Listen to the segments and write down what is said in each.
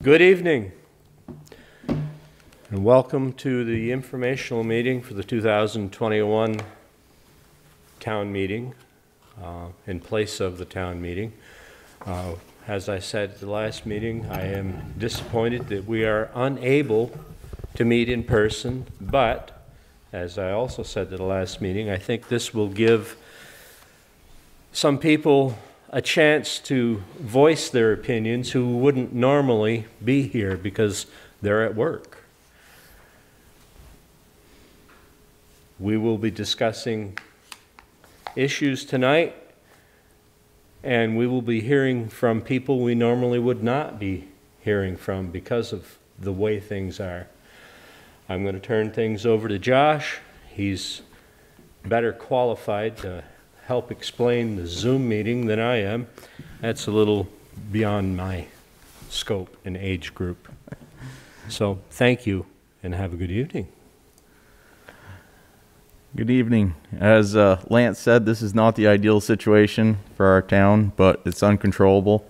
Good evening, and welcome to the informational meeting for the 2021 town meeting, in place of the town meeting. As I said at the last meeting, I am disappointed that we are unable to meet in person, but as I also said at the last meeting, I think this will give some people a chance to voice their opinions who wouldn't normally be here because they're at work. We will be discussing issues tonight, and we will be hearing from people we normally would not be hearing from because of the way things are. I'm going to turn things over to Josh. He's better qualified to help explain the Zoom meeting than I am. That's a little beyond my scope and age group. So thank you and have a good evening. Good evening. As Lance said, this is not the ideal situation for our town, but it's uncontrollable.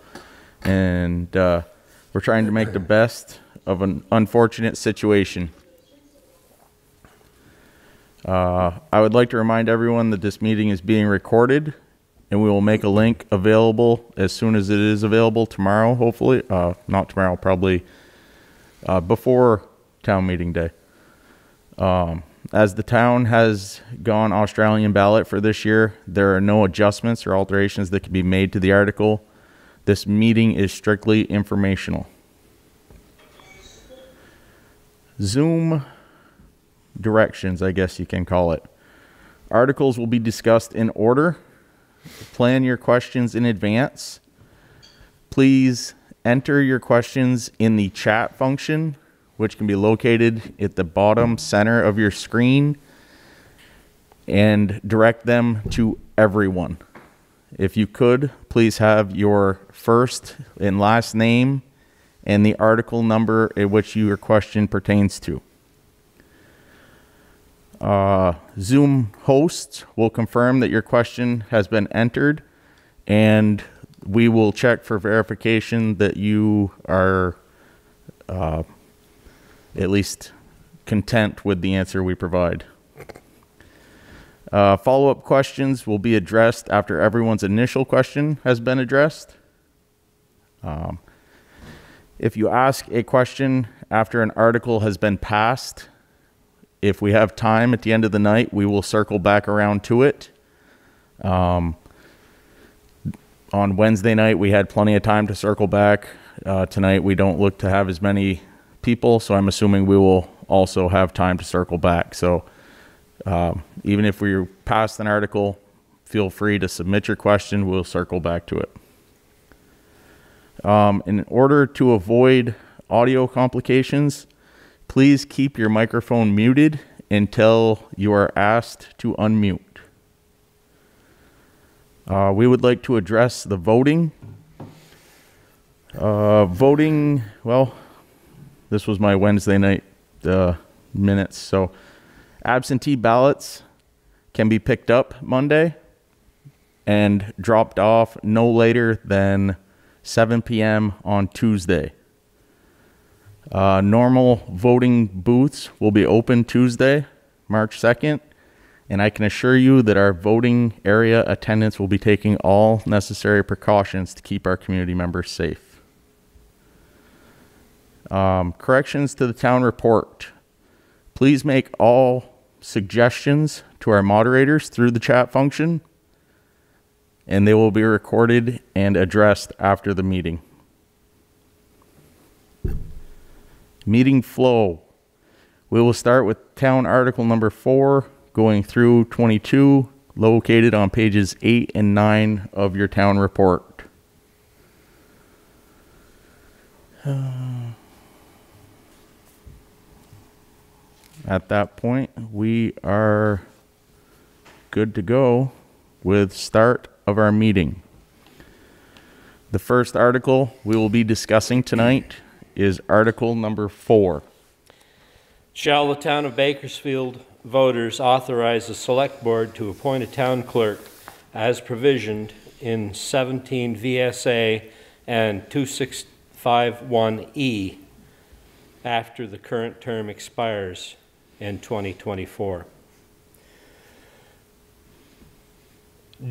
And we're trying to make the best of an unfortunate situation. I would like to remind everyone that this meeting is being recorded, and we will make a link available as soon as it is available tomorrow, hopefully. Not tomorrow, probably before town meeting day. As the town has gone Australian ballot for this year, there are no adjustments or alterations that can be made to the article. This meeting is strictly informational. Zoom directions, I guess you can call it. Articles will be discussed in order. Plan your questions in advance. Please enter your questions in the chat function, which can be located at the bottom center of your screen, and direct them to everyone. If you could, please have your first and last name and the article number at which your question pertains to. Zoom hosts will confirm that your question has been entered, and we will check for verification that you are at least content with the answer we provide. Follow-up questions will be addressed after everyone's initial question has been addressed. If you ask a question after an article has been passed, if we have time at the end of the night, we will circle back around to it. On Wednesday night, we had plenty of time to circle back. Tonight, we don't look to have as many people, so I'm assuming we will also have time to circle back. So even if we're past an article, feel free to submit your question. We'll circle back to it. In order to avoid audio complications, please keep your microphone muted until you are asked to unmute. We would like to address the voting. Voting, well, this was my Wednesday night minutes. So absentee ballots can be picked up Monday and dropped off no later than 7 p.m. on Tuesday. Normal voting booths will be open Tuesday, March 2nd, and I can assure you that our voting area attendants will be taking all necessary precautions to keep our community members safe. Corrections to the town report. Please make all suggestions to our moderators through the chat function, and they will be recorded and addressed after the meeting. Meeting flow. We will start with town article number 4, going through 22, located on pages 8 and 9 of your town report. At that point, we are good to go with start of our meeting. The first article we will be discussing tonight is article number 4. Shall the town of Bakersfield voters authorize the select board to appoint a town clerk as provisioned in 17 VSA and 263 51E after the current term expires in 2024.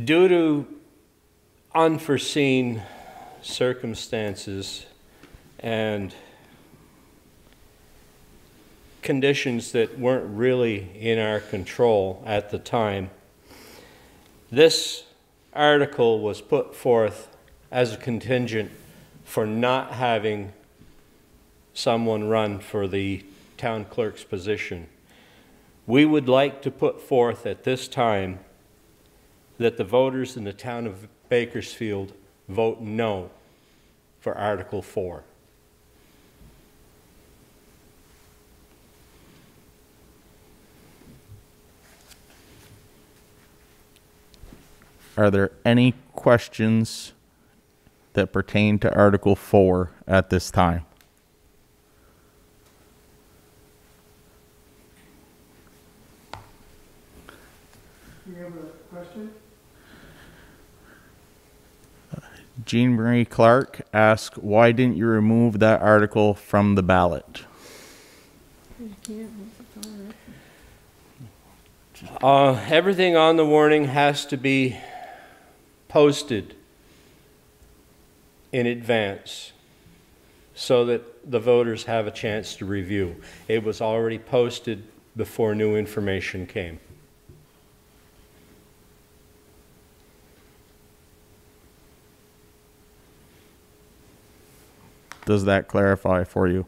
Due to unforeseen circumstances and conditions that weren't really in our control at the time, this article was put forth as a contingent for not having someone run for the town clerk's position. We would like to put forth at this time that the voters in the town of Bakersfield vote no for Article 4. Are there any questions that pertain to Article 4 at this time? You have a question? Jean Marie Clark asks, why didn't you remove that article from the ballot? Everything on the warning has to be posted in advance so that the voters have a chance to review. It was already posted before new information came. Does that clarify for you?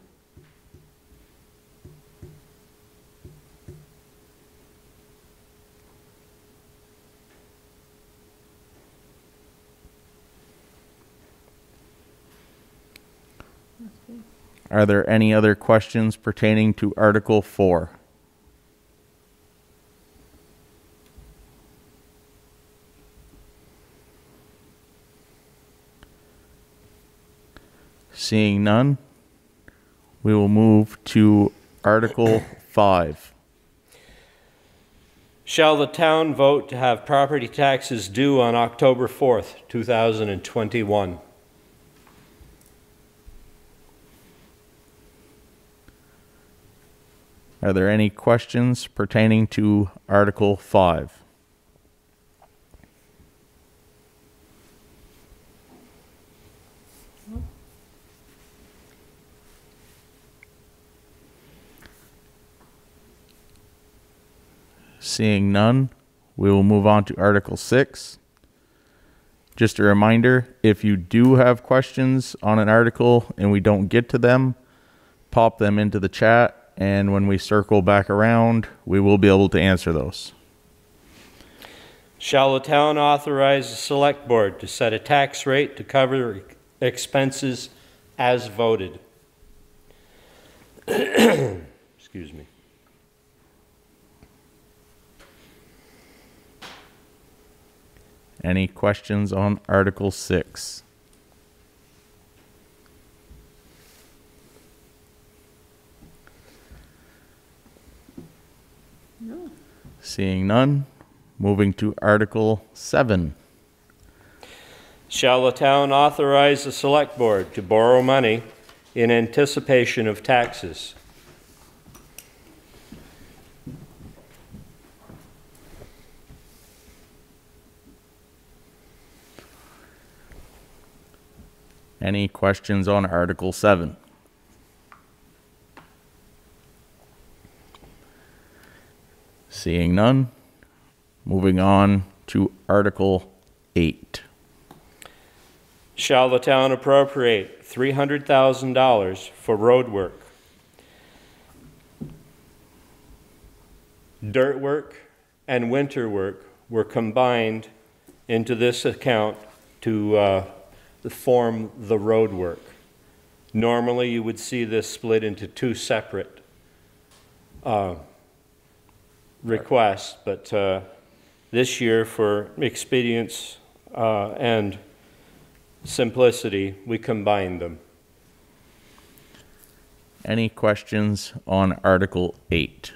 Are there any other questions pertaining to Article 4? Seeing none, we will move to Article 5. Shall the town vote to have property taxes due on October 4th, 2021? Are there any questions pertaining to Article 5? Seeing none, we will move on to Article 6. Just a reminder, if you do have questions on an article and we don't get to them, pop them into the chat, and when we circle back around, we will be able to answer those. Shall the town authorize the select board to set a tax rate to cover expenses as voted? Excuse me. Any questions on Article 6? No. Seeing none, moving to Article 7. Shall the town authorize the select board to borrow money in anticipation of taxes? Any questions on Article 7? Seeing none, moving on to Article 8. Shall the town appropriate $300,000 for road work, dirt work, and winter work were combined into this account to form the road work? Normally, you would see this split into two separate requests, but this year, for expedience and simplicity, we combined them. Any questions on Article 8?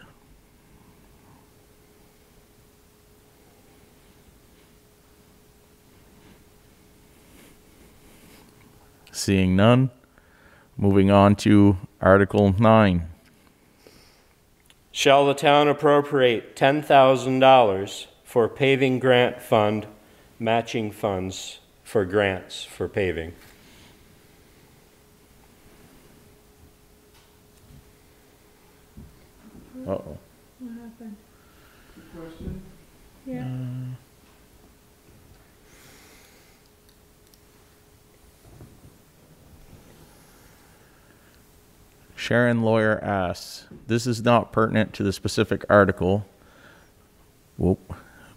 Seeing none, Moving on to Article 9. Shall the town appropriate $10,000 for paving grant fund, matching funds for grants for paving? Uh-oh. What happened? Good question. Yeah. Sharon Lawyer asks, this is not pertinent to the specific article, whoop,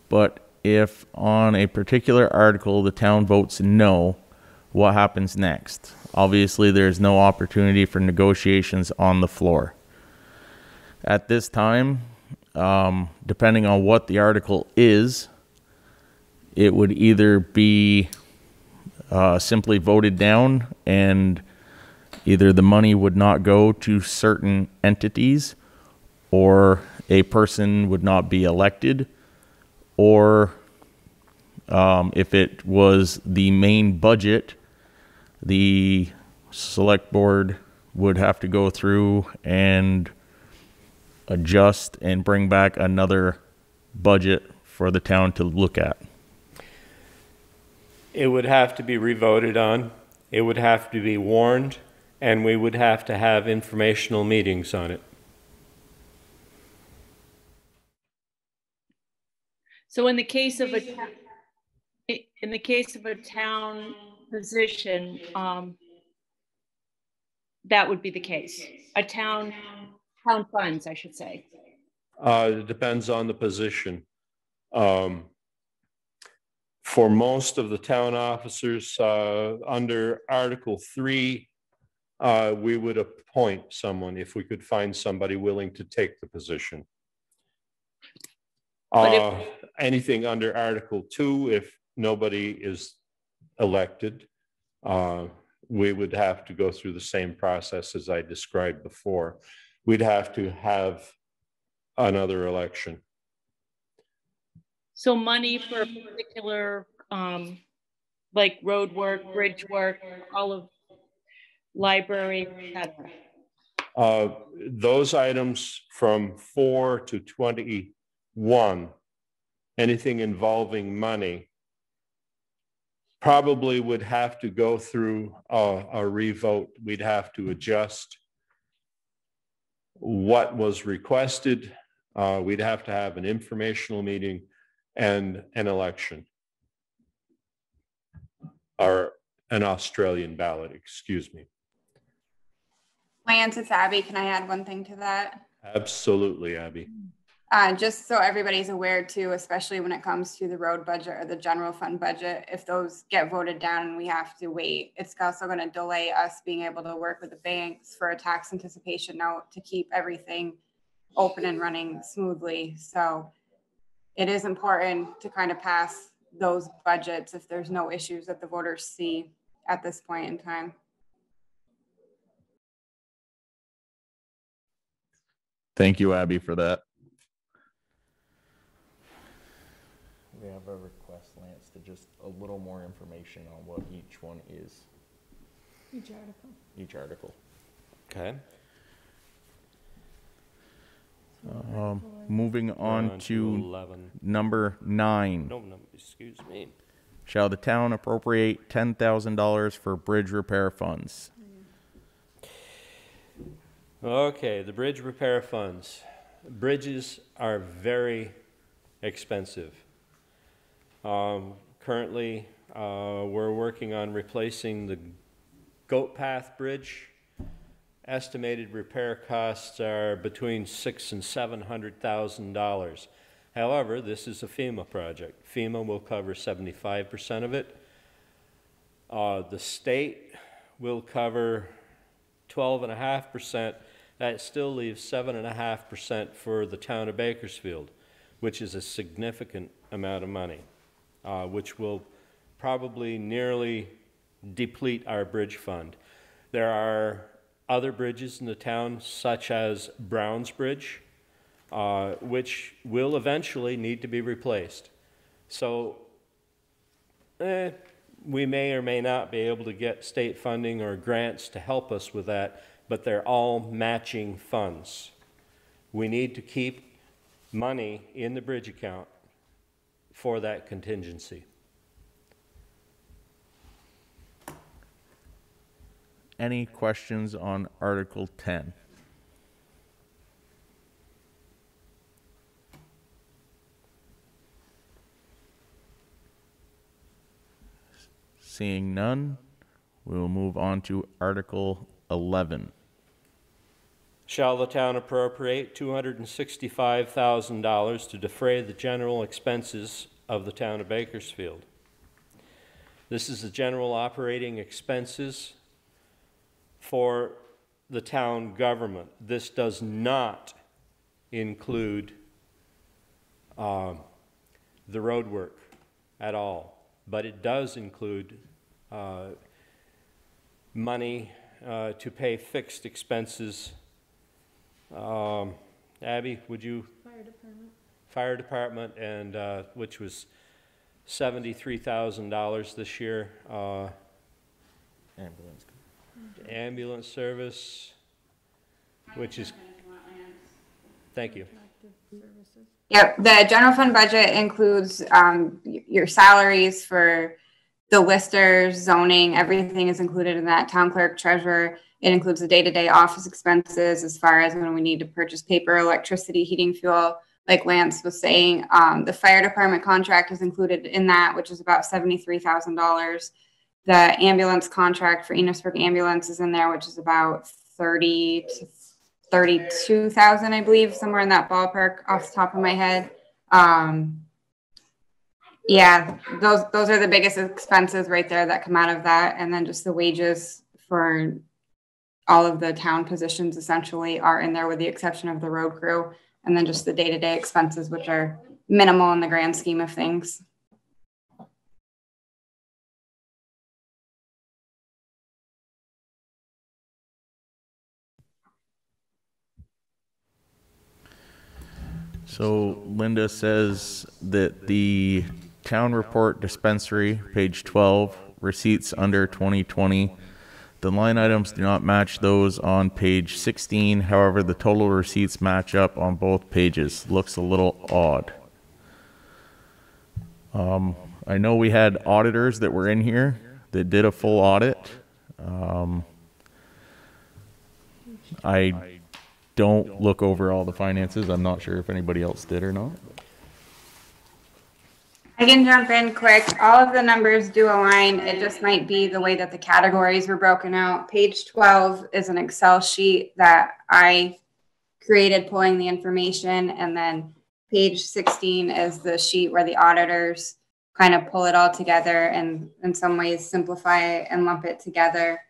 but if on a particular article the town votes no, what happens next? Obviously, there's no opportunity for negotiations on the floor. At this time, depending on what the article is, it would either be simply voted down and either the money would not go to certain entities, or a person would not be elected, or if it was the main budget, the select board would have to go through and adjust and bring back another budget for the town to look at. It would have to be revoted on, it would have to be warned, and we would have to have informational meetings on it. So in the case of a town position, that would be the case. A town funds, I should say. It depends on the position. For most of the town officers, under Article 3, we would appoint someone if we could find somebody willing to take the position. Anything under Article 2, if nobody is elected, we would have to go through the same process as I described before. We'd have to have another election. So money for a particular, like road work, bridge work, all of library, etc. Those items from 4 to 21, anything involving money, probably would have to go through a revote. We'd have to adjust what was requested. We'd have to have an informational meeting and an election, or an Australian ballot, excuse me. Lance, it's Abby. Can I add one thing to that? Absolutely, Abby. Just so everybody's aware too, especially when it comes to the road budget or the general fund budget, if those get voted down and we have to wait, it's also going to delay us being able to work with the banks for a tax anticipation note to keep everything open and running smoothly. So it is important to kind of pass those budgets if there's no issues that the voters see at this point in time. Thank you, Abby, for that. We have a request, Lance, to just a little more information on what each one is. Each article. Okay. Moving on to 11. number 9. No, excuse me. Shall the town appropriate $10,000 for bridge repair funds? Okay, the bridge repair funds. Bridges are very expensive. Currently, we're working on replacing the Goat Path Bridge. Estimated repair costs are between $600,000 and $700,000. However, this is a FEMA project. FEMA will cover 75% of it. The state will cover 12.5%. That still leaves 7.5% for the town of Bakersfield, which is a significant amount of money, which will probably nearly deplete our bridge fund. There are other bridges in the town, such as Brown's Bridge, which will eventually need to be replaced. So we may or may not be able to get state funding or grants to help us with that, but they're all matching funds. We need to keep money in the bridge account for that contingency. Any questions on Article 10? Seeing none, we will move on to Article 11. Shall the town appropriate $265,000 to defray the general expenses of the town of Bakersfield? This is the general operating expenses for the town government. This does not include the road work at all, but it does include money to pay fixed expenses. Abby, would you? Fire department. Fire department, and which was $73,000 this year. Ambulance. Ambulance service, which is, thank you. Yep, the general fund budget includes your salaries for the listers, zoning, everything is included in that, town clerk, treasurer. It includes the day-to-day office expenses as far as when we need to purchase paper, electricity, heating, fuel, like Lance was saying. The fire department contract is included in that, which is about $73,000. The ambulance contract for Enosburg Ambulance is in there, which is about 30 to 32,000, I believe, somewhere in that ballpark off the top of my head. Yeah, those are the biggest expenses right there that come out of that. And then just the wages for all of the town positions essentially are in there with the exception of the road crew. And then just the day-to-day expenses, which are minimal in the grand scheme of things. So Linda says that the town report dispensary, page 12, receipts under 2020, the line items do not match those on page 16. However, the total receipts match up on both pages. Looks a little odd. I know we had auditors that were in here that did a full audit. I don't look over all the finances. I'm not sure if anybody else did or not. I can jump in quick. All of the numbers do align. It just might be the way that the categories were broken out. Page 12 is an Excel sheet that I created pulling the information. And then page 16 is the sheet where the auditors kind of pull it all together and in some ways simplify it and lump it together.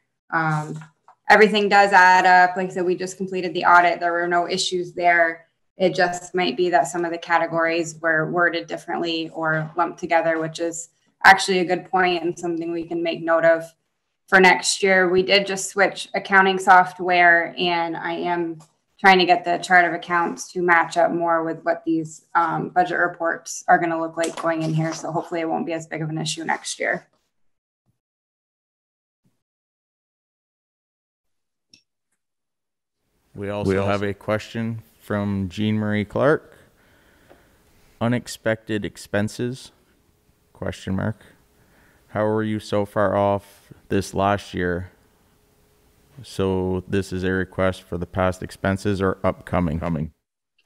Everything does add up. Like I said, we just completed the audit. There were no issues there. It just might be that some of the categories were worded differently or lumped together, which is actually a good point and something we can make note of for next year. We did just switch accounting software, and I am trying to get the chart of accounts to match up more with what these budget reports are going to look like going in here. So hopefully it won't be as big of an issue next year. We also have a question from Jean Marie Clark. Unexpected expenses? Question mark. How are you so far off this last year? So this is a request for the past expenses or upcoming?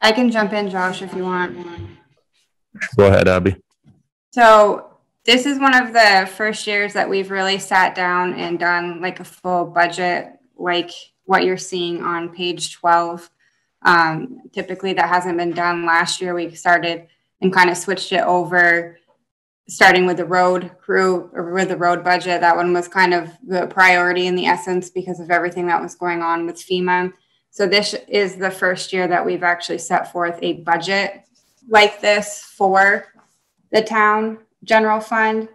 I can jump in, Josh, if you want. Go ahead, Abby. So this is one of the first years that we've really sat down and done like a full budget, like what you're seeing on page 12. Typically that hasn't been done. Last year we started and kind of switched it over, starting with the road crew or with the road budget. That one was kind of the priority in the essence because of everything that was going on with FEMA. So this is the first year that we've actually set forth a budget like this for the town general fund.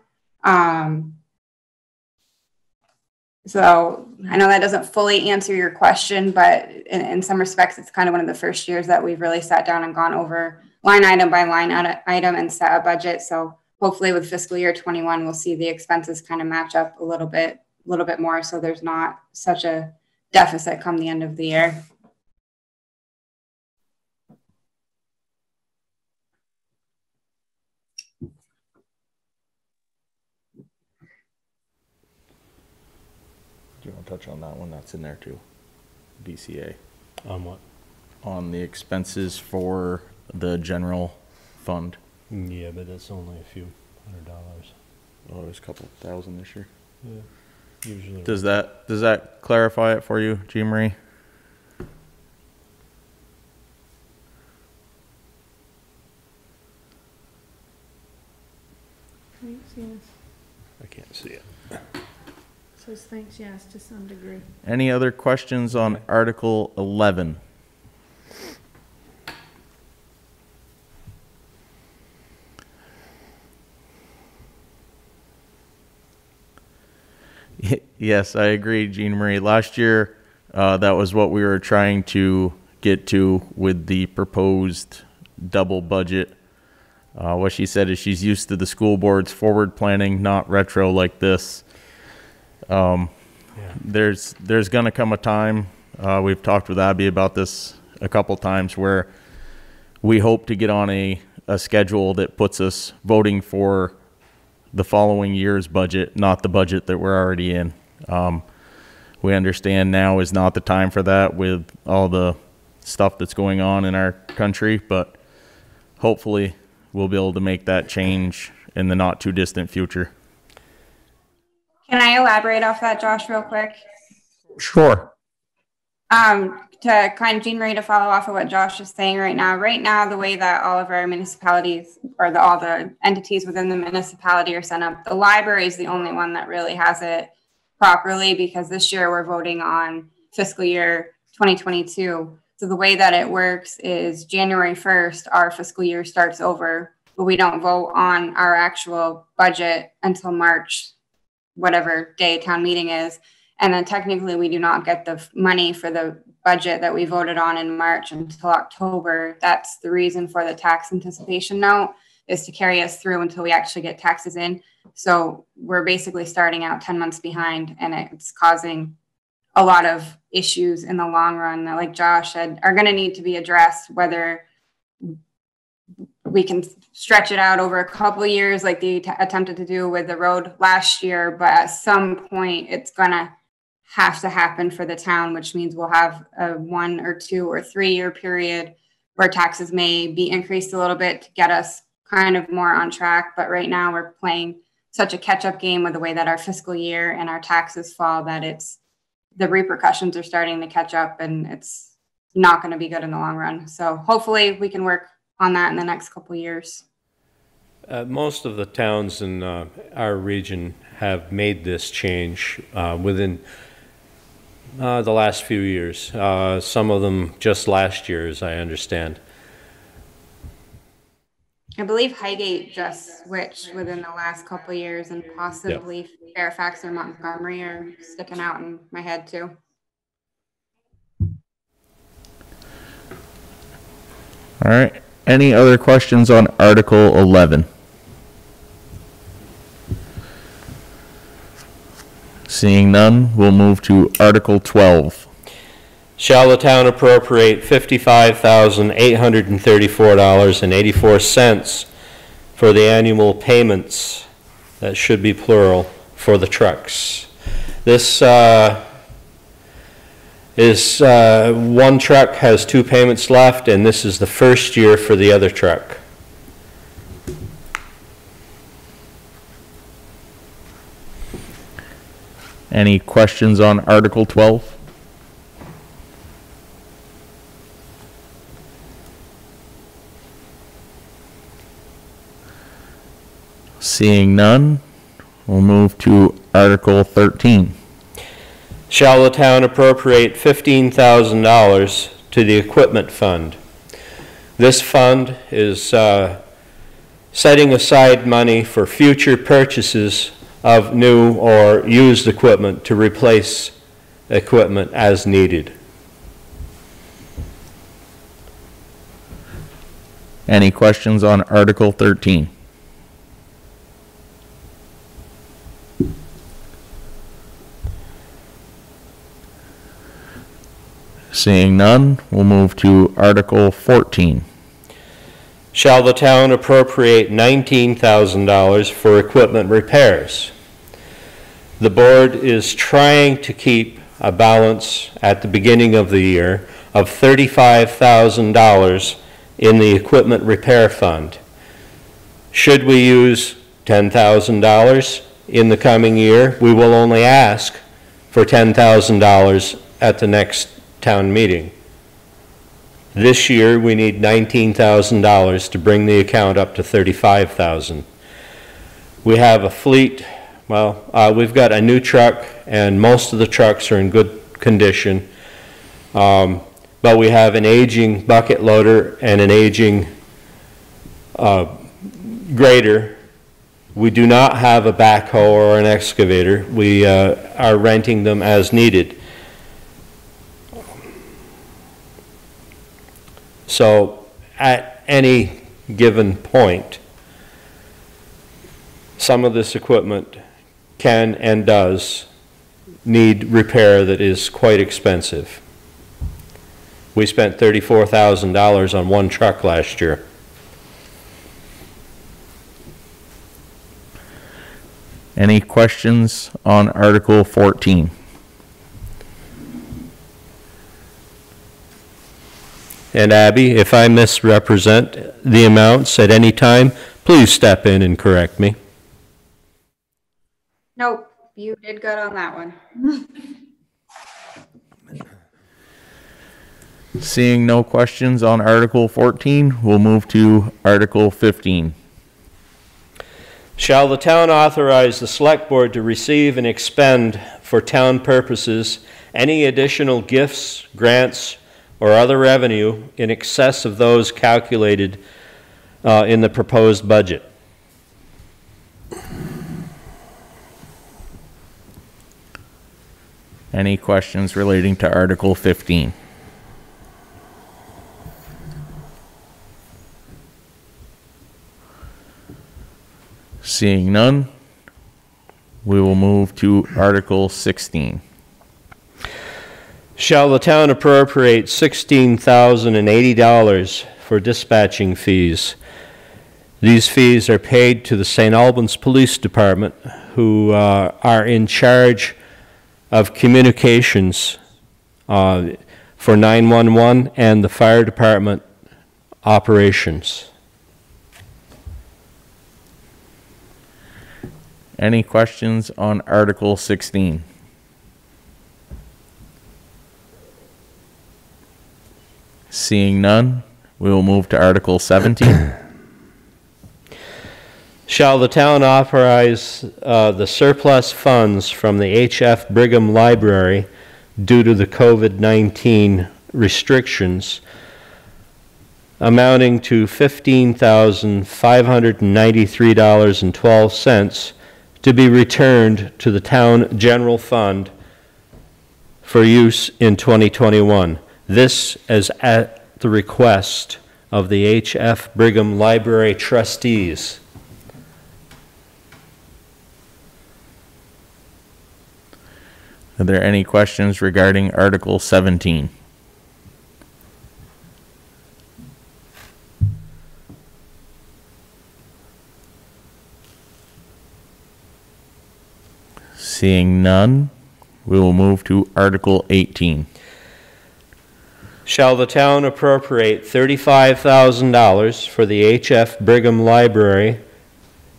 So I know that doesn't fully answer your question, but in some respects, it's kind of one of the first years that we've really sat down and gone over line item by line item and set a budget. So hopefully with fiscal year 21, we'll see the expenses kind of match up a little bit more. So there's not such a deficit come the end of the year. Do you want to touch on that one? That's in there too. BCA. On what? On the expenses for the general fund. Yeah, but it's only a few $100. Oh, there's a couple thousand this year. Yeah, usually. Does that clarify it for you, Jean Marie? Thanks, yes. I can't see it. Says thanks, yes, to some degree. Any other questions on Article 11? Yes, I agree, Jean Marie. Last year, that was what we were trying to get to with the proposed double budget. What she said is she's used to the school board's forward planning, not retro like this. There's going to come a time, we've talked with Abby about this a couple times, where we hope to get on a schedule that puts us voting for the following year's budget, not the budget that we're already in. We understand now is not the time for that with all the stuff that's going on in our country, but hopefully we'll be able to make that change in the not too distant future. Can I elaborate off that, Josh, real quick? Sure. To kind of, Jean Marie, to follow off of what Josh is saying right now, the way that all of our municipalities or all the entities within the municipality are set up, the library is the only one that really has it properly, because this year we're voting on fiscal year 2022. So the way that it works is January 1st, our fiscal year starts over, but we don't vote on our actual budget until March, whatever day town meeting is. And then technically we do not get the money for the budget that we voted on in March until October. That's the reason for the tax anticipation note, is to carry us through until we actually get taxes in. So we're basically starting out 10 months behind, and it's causing a lot of issues in the long run that, like Josh said, are going to need to be addressed, whether we can stretch it out over a couple of years like they attempted to do with the road last year. But at some point it's going to have to happen for the town, which means we'll have a 1 or 2 or 3 year period where taxes may be increased a little bit to get us kind of more on track. But right now we're playing such a catch-up game with the way that our fiscal year and our taxes fall that the repercussions are starting to catch up, and it's not going to be good in the long run. So hopefully we can work on that in the next couple of years. Most of the towns in our region have made this change within the last few years. Some of them just last year, as I understand. I believe Highgate just switched within the last couple of years, and possibly Fairfax or Montgomery are sticking out in my head too. All right. Any other questions on Article 11? Seeing none, we'll move to Article 12. Shall the town appropriate $55,834.84 for the annual payments, that should be plural, for the trucks? This is one truck has 2 payments left, and this is the first year for the other truck. Any questions on Article 12? Seeing none, we'll move to Article 13. Shall the town appropriate $15,000 to the equipment fund? This fund is setting aside money for future purchases of new or used equipment to replace equipment as needed. Any questions on Article 13? Seeing none, we'll move to Article 14. Shall the town appropriate $19,000 for equipment repairs? The board is trying to keep a balance at the beginning of the year of $35,000 in the equipment repair fund. Should we use $10,000 in the coming year, we will only ask for $10,000 at the next town meeting. This year, we need $19,000 to bring the account up to $35,000. We have a fleet, we've got a new truck, and most of the trucks are in good condition. But we have an aging bucket loader and an aging grader. We do not have a backhoe or an excavator. We are renting them as needed. So at any given point, some of this equipment can and does need repair that is quite expensive. We spent $34,000 on one truck last year. Any questions on Article 14? And Abby, if I misrepresent the amounts at any time, please step in and correct me. Nope, you did good on that one. Seeing no questions on Article 14, we'll move to Article 15. Shall the town authorize the select board to receive and expend for town purposes any additional gifts, grants, or other revenue in excess of those calculated in the proposed budget? Any questions relating to Article 15? Seeing none, we will move to Article 16. Shall the town appropriate $16,080 for dispatching fees? These fees are paid to the St. Albans Police Department, who are in charge of communications for 911 and the fire department operations. Any questions on Article 16? Seeing none, we will move to Article 17. Shall the town authorize the surplus funds from the H.F. Brigham Library due to the COVID-19 restrictions amounting to $15,593.12 to be returned to the town general fund for use in 2021? This is at the request of the H.F. Brigham Library trustees. Are there any questions regarding Article 17? Seeing none, we will move to Article 18. Shall the town appropriate $35,000 for the H.F. Brigham Library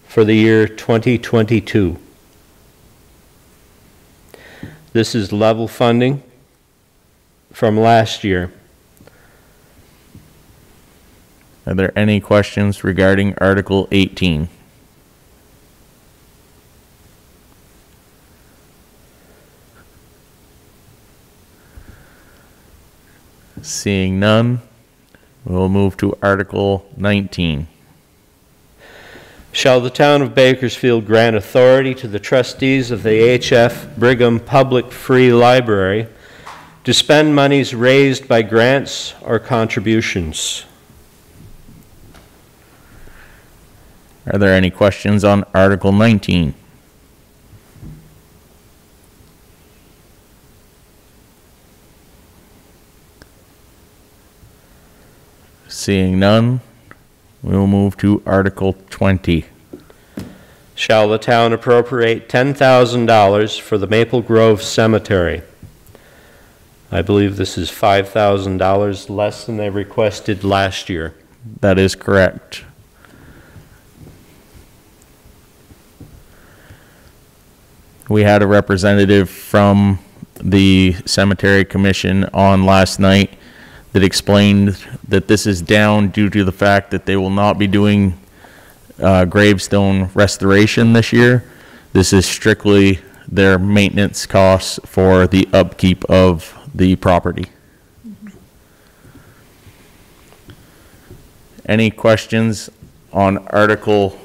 for the year 2022? This is level funding from last year. Are there any questions regarding Article 18? Seeing none, we'll move to Article 19. Shall the town of Bakersfield grant authority to the trustees of the H.F. Brigham Public Free Library to spend monies raised by grants or contributions? Are there any questions on Article 19? Seeing none, we will move to Article 20. Shall the town appropriate $10,000 for the Maple Grove Cemetery? I believe this is $5,000 less than they requested last year. That is correct. We had a representative from the Cemetery Commission on last night that explained that this is down due to the fact that they will not be doing gravestone restoration this year. This is strictly their maintenance costs for the upkeep of the property. Any questions on Article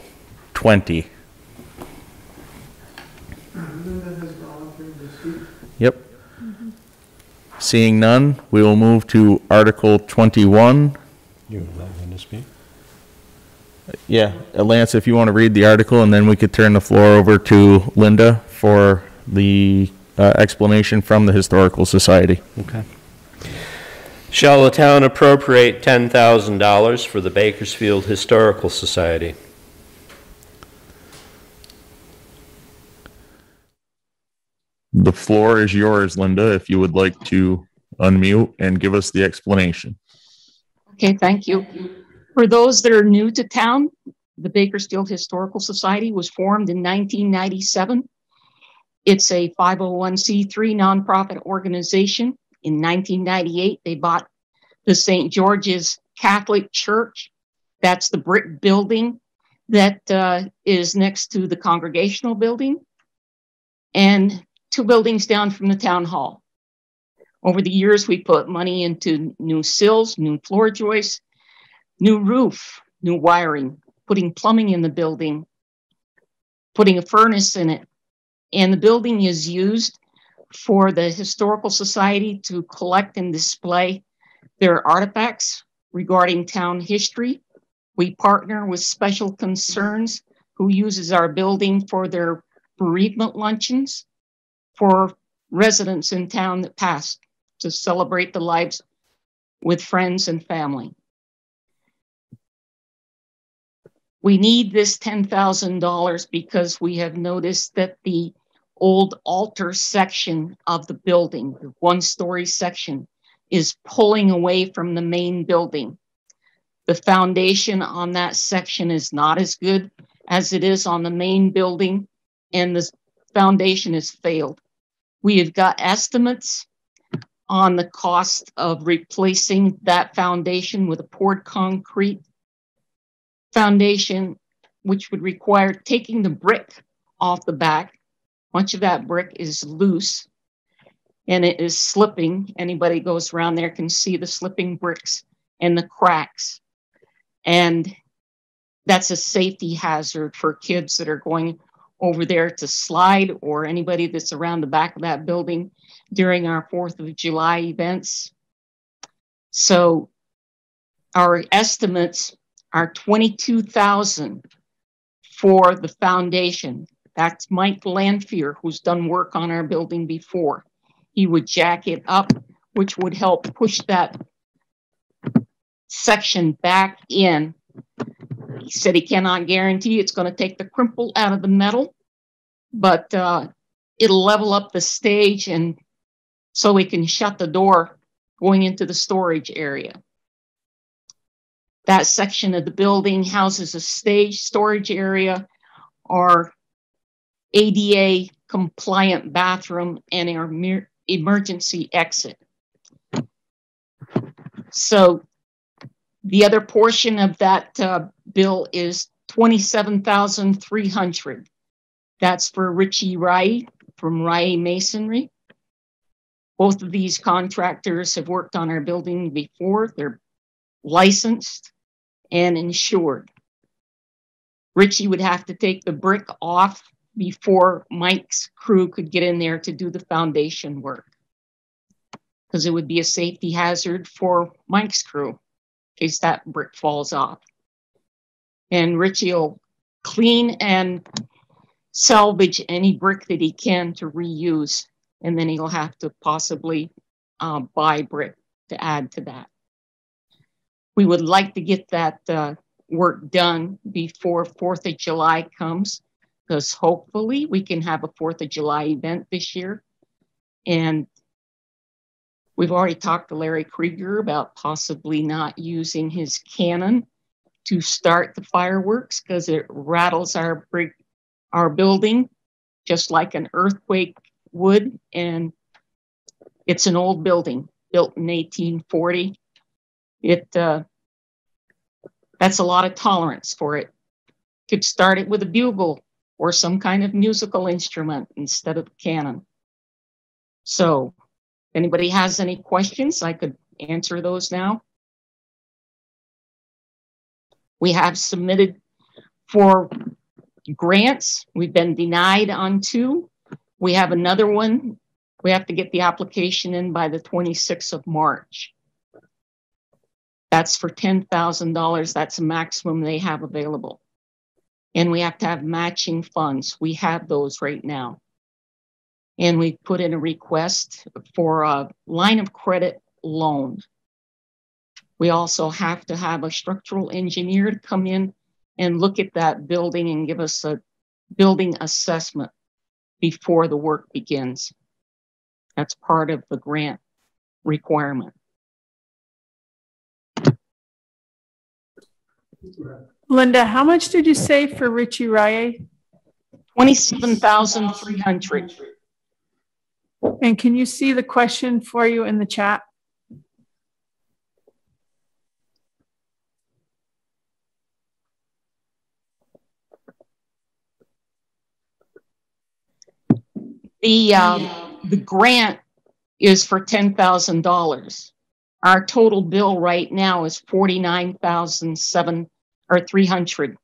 20? Yep. Seeing none, we will move to Article 21. You would like Linda to speak? Yeah, Lance, if you want to read the article, and then we could turn the floor over to Linda for the explanation from the Historical Society. Okay. Shall the town appropriate $10,000 for the Bakersfield Historical Society? The floor is yours, Linda, if you would like to unmute and give us the explanation. Okay, thank you. For those that are new to town, the Bakersfield Historical Society was formed in 1997. It's a 501c3 nonprofit organization. In 1998, they bought the St. George's Catholic Church. That's the brick building that is next to the Congregational Building, and 2 buildings down from the town hall. Over the years, we put money into new sills, new floor joists, new roof, new wiring, putting plumbing in the building, putting a furnace in it. And the building is used for the Historical Society to collect and display their artifacts regarding town history. We partner with Special Concerns, who uses our building for their bereavement luncheons for residents in town that passed, to celebrate the lives with friends and family. We need this $10,000 because we have noticed that the old altar section of the building, the 1-story section, is pulling away from the main building. The foundation on that section is not as good as it is on the main building, and the foundation has failed. We have got estimates on the cost of replacing that foundation with a poured concrete foundation, which would require taking the brick off the back. Much of that brick is loose and it is slipping. Anybody goes around there can see the slipping bricks and the cracks. And that's a safety hazard for kids that are going over there to slide, or anybody that's around the back of that building during our 4th of July events. So our estimates are $22,000 for the foundation. That's Mike Lanfear, who's done work on our building before. He would jack it up, which would help push that section back in. He said he cannot guarantee it's going to take the crimple out of the metal, but it'll level up the stage, and so we can shut the door going into the storage area. That section of the building houses a stage, storage area, our ADA compliant bathroom, and our emergency exit. So the other portion of that bill is $27,300. That's for Richie Rye from Rye Masonry. Both of these contractors have worked on our building before. They're licensed and insured. Richie would have to take the brick off before Mike's crew could get in there to do the foundation work, because it would be a safety hazard for Mike's crew in case that brick falls off. And Richie will clean and salvage any brick that he can to reuse, and then he'll have to possibly buy brick to add to that. We would like to get that work done before 4th of July comes, because hopefully we can have a 4th of July event this year. And we've already talked to Larry Krieger about possibly not using his cannon to start the fireworks because it rattles our building just like an earthquake would. And it's an old building built in 1840. That's a lot of tolerance for it. Could start it with a bugle or some kind of musical instrument instead of a cannon. So if anybody has any questions, I could answer those now. We have submitted for grants. We've been denied on 2. We have another one. We have to get the application in by the 26th of March. That's for $10,000. That's the maximum they have available. And we have to have matching funds. We have those right now. And we put in a request for a line of credit loan. We also have to have a structural engineer to come in and look at that building and give us a building assessment before the work begins. That's part of the grant requirement. Linda, how much did you say for Richie Rye? 27,300. And can you see the question for you in the chat? The grant is for $10,000. Our total bill right now is $49,300.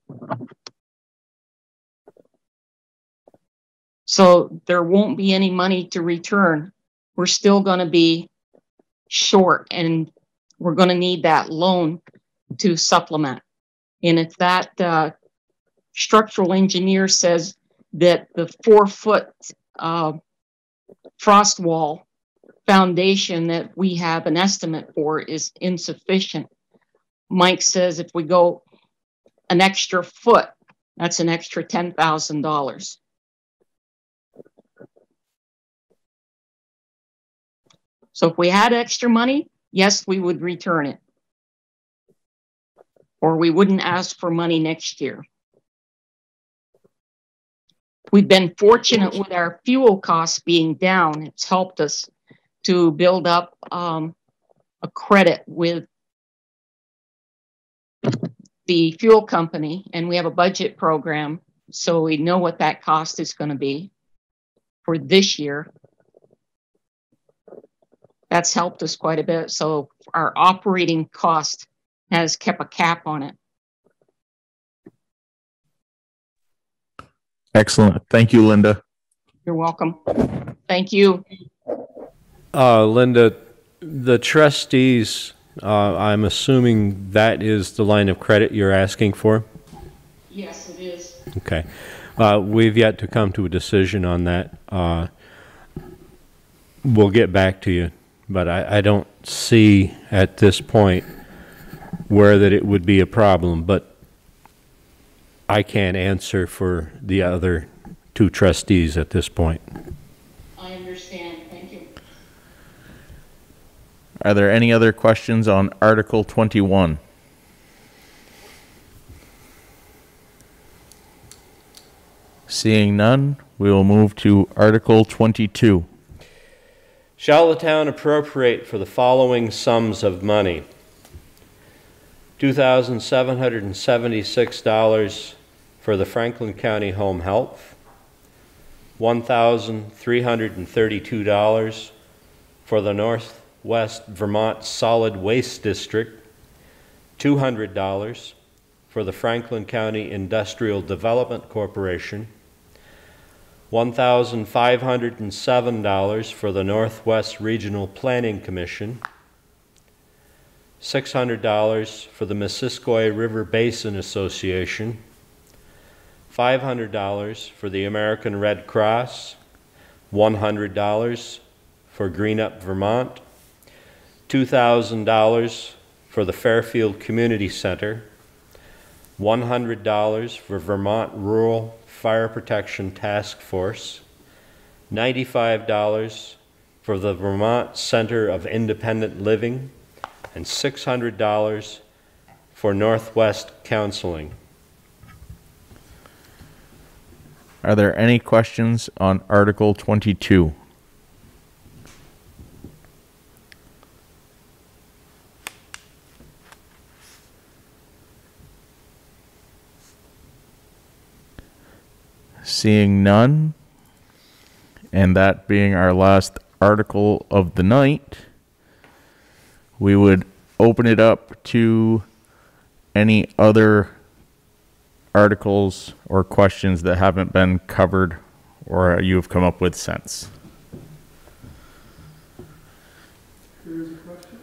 So there won't be any money to return. We're still going to be short, and we're going to need that loan to supplement. And if that structural engineer says that the 4-foot frost wall foundation that we have an estimate for is insufficient, Mike says if we go an extra foot, that's an extra $10,000. So if we had extra money, yes, we would return it. Or we wouldn't ask for money next year. We've been fortunate with our fuel costs being down. It's helped us to build up a credit with the fuel company, and we have a budget program, so we know what that cost is going to be for this year. That's helped us quite a bit. So our operating cost has kept a cap on it. Excellent. Thank you, Linda. You're welcome. Thank you. Linda, the trustees, I'm assuming that is the line of credit you're asking for? Yes, it is. Okay. We've yet to come to a decision on that. We'll get back to you, but I don't see at this point where that it would be a problem, but I can't answer for the other 2 trustees at this point. I understand. Thank you. Are there any other questions on Article 21? Seeing none, we will move to Article 22. Shall the town appropriate for the following sums of money? $2,776 for the Franklin County Home Health, $1,332 for the Northwest Vermont Solid Waste District, $200 for the Franklin County Industrial Development Corporation, $1,507 for the Northwest Regional Planning Commission, $600 for the Missisquoi River Basin Association, $500 for the American Red Cross, $100 for Green Up Vermont, $2,000 for the Fairfield Community Center, $100 for Vermont Rural Fire Protection Task Force, $95 for the Vermont Center of Independent Living, and $600 for Northwest Counseling. Are there any questions on Article 22? Seeing none, and that being our last article of the night, we would open it up to any other articles or questions that haven't been covered or you have come up with since. Here's a question.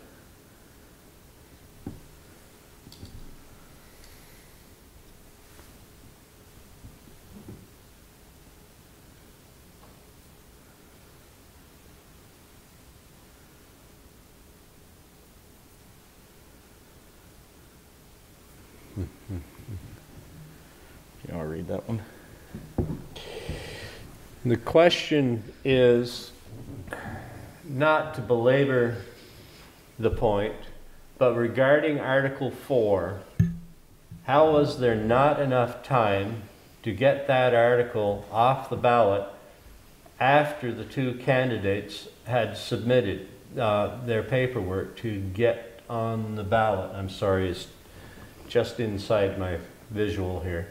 You want to read that one? The question is, not to belabor the point, but regarding Article 4, how was there not enough time to get that article off the ballot after the two candidates had submitted their paperwork to get on the ballot? I'm sorry, it's just inside my visual here.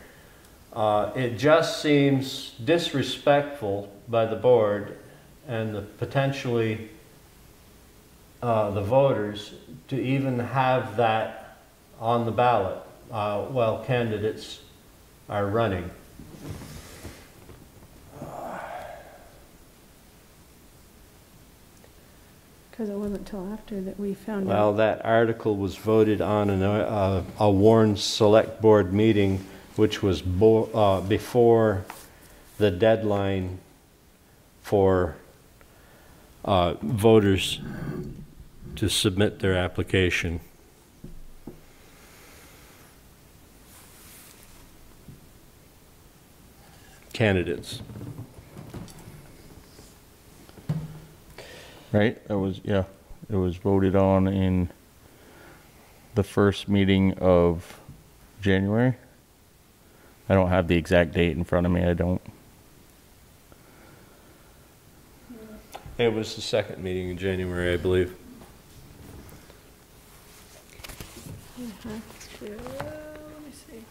It just seems disrespectful by the board and the potentially the voters to even have that on the ballot while candidates are running. Because it wasn't until after that we found Well, out. that article was voted on in a Warren Select Board meeting, which was before the deadline for voters to submit their application. Candidates. Right? That was, yeah, it was voted on in the first meeting of January. I don't have the exact date in front of me, I don't. It was the second meeting in January, I believe. Let me see.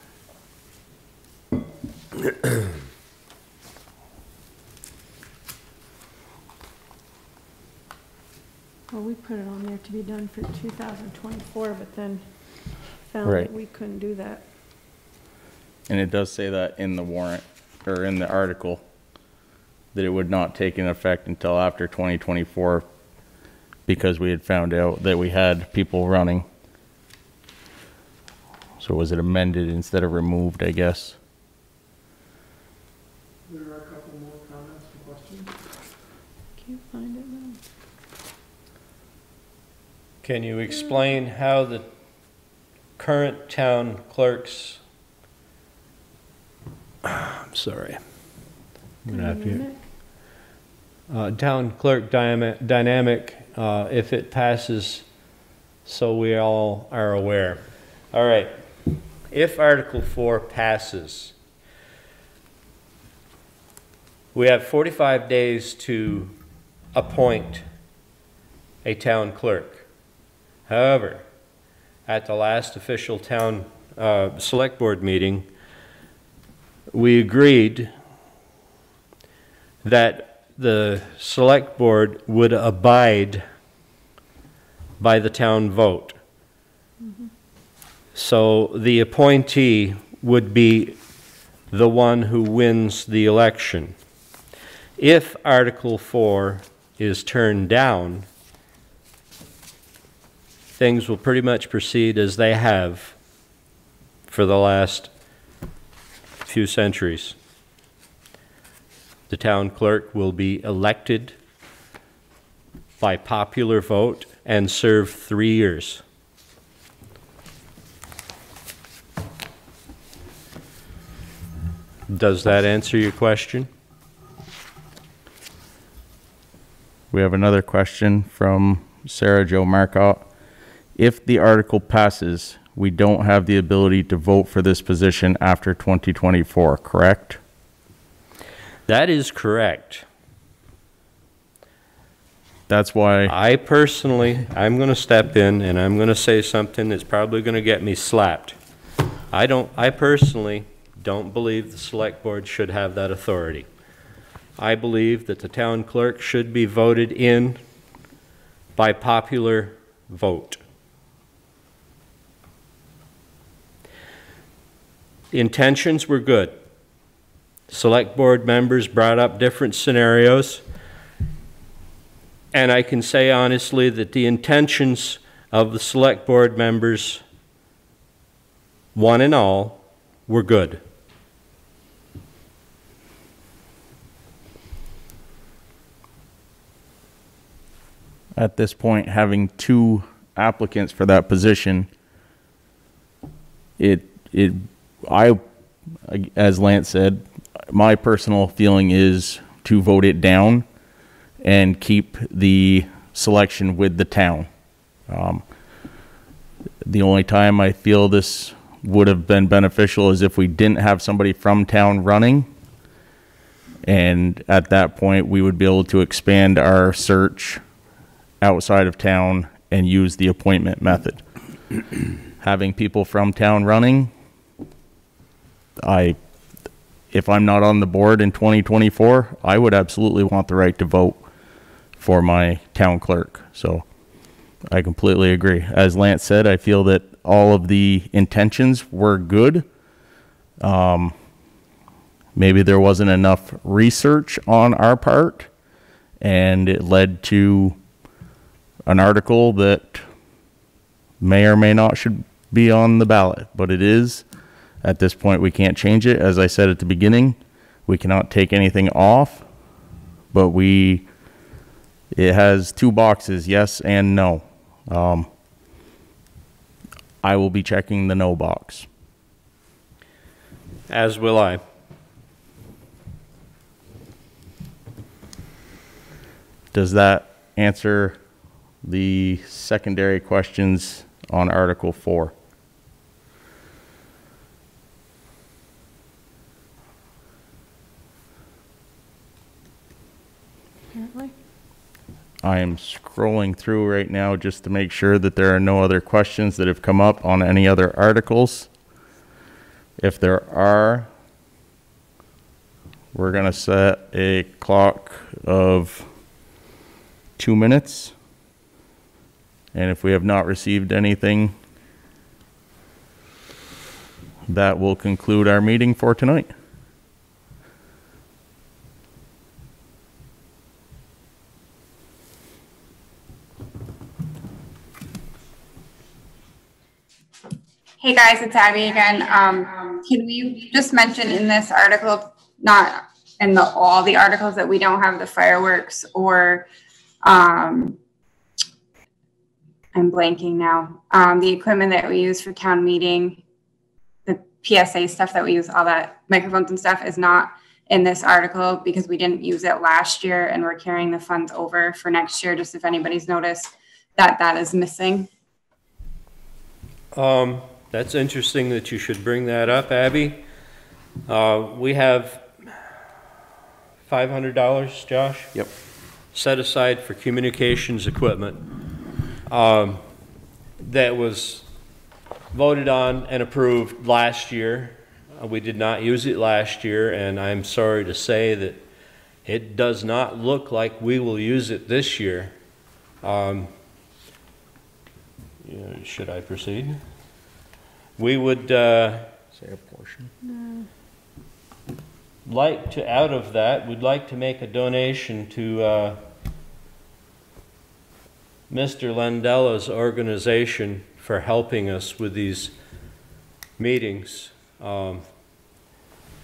Well, we put it on there to be done for 2024, but then found Right. that we couldn't do that. And it does say that in the warrant, or in the article, that it would not take in effect until after 2024 because we had found out that we had people running. So was it amended instead of removed, I guess? There are a couple more comments and questions. Can't find it now. Can you explain how the current town clerk's I'm sorry. I'm gonna have to, town clerk dynamic, if it passes, so we all are aware. All right. If Article 4 passes, we have 45 days to appoint a town clerk. However, at the last official town select board meeting, we agreed that the select board would abide by the town vote. Mm-hmm. So the appointee would be the one who wins the election. If Article 4 is turned down, things will pretty much proceed as they have for the last few centuries. The town clerk will be elected by popular vote and serve 3 years. Does that answer your question? We have another question from Sarah Jo Marcotte. If the article passes, we don't have the ability to vote for this position after 2024, correct? That is correct. That's why I personally, I'm going to step in and I'm going to say something that's probably going to get me slapped. I personally don't believe the select board should have that authority. I believe that the town clerk should be voted in by popular vote. Intentions were good. Select board members brought up different scenarios, and I can say honestly that the intentions of the select board members, one and all, were good. at this point, having two applicants for that position, as Lance said, my personal feeling is to vote it down and keep the selection with the town. The only time I feel this would have been beneficial is if we didn't have somebody from town running. And at that point, we would be able to expand our search outside of town and use the appointment method. Having people from town running, if I'm not on the board in 2024, I would absolutely want the right to vote for my town clerk. So I completely agree. As Lance said, I feel that all of the intentions were good. Maybe there wasn't enough research on our part, and it led to an article that may or may not should be on the ballot, but it is. At this point, we can't change it. As I said at the beginning, we cannot take anything off, but it has two boxes, yes and no. I will be checking the no box. As will I. Does that answer the secondary questions on Article 4? Apparently. I am scrolling through right now just to make sure that there are no other questions that have come up on any other articles. If there are, we're going to set a clock of 2 minutes. And if we have not received anything, that will conclude our meeting for tonight. Hey guys, it's Abby again. Can we just mention in this article, not in all the articles, that we don't have the fireworks or I'm blanking now. The equipment that we use for town meeting, the PSA stuff that we use, all that microphones and stuff is not in this article because we didn't use it last year and we're carrying the funds over for next year. Just if anybody's noticed that is missing. That's interesting that you should bring that up, Abby. We have $500, Josh? Yep. Set aside for communications equipment that was voted on and approved last year. We did not use it last year, and I'm sorry to say that it does not look like we will use it this year. Should I proceed? We would say a portion. Like to, out of that, we'd like to make a donation to Mr. Landella's organization for helping us with these meetings.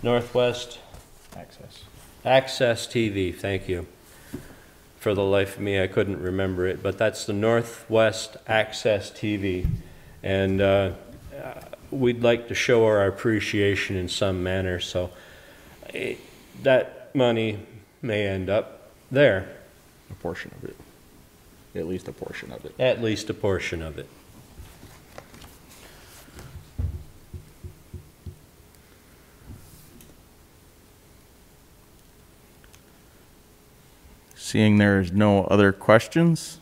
Northwest Access TV, thank you. For the life of me, I couldn't remember it, but that's the Northwest Access TV. And we'd like to show our appreciation in some manner. So that money may end up there, A portion of it. At least a portion of it. at least a portion of it. Seeing there is no other questions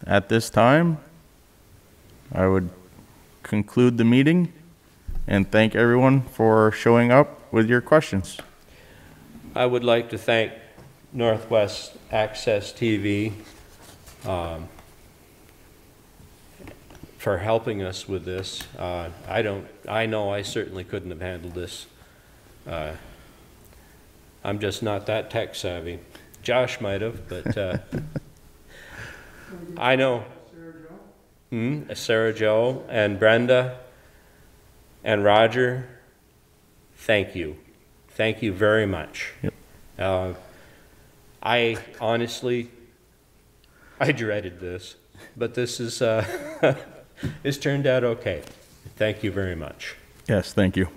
at this time, I would conclude the meeting and thank everyone for showing up with your questions. I would like to thank Northwest Access TV for helping us with this. I know I certainly couldn't have handled this. I'm just not that tech savvy. Josh might have, but I know. Sarah Jo and Brenda and Roger, thank you. Thank you very much. Yep. I honestly, I dreaded this, but this is it's turned out okay. Thank you very much. Yes, thank you.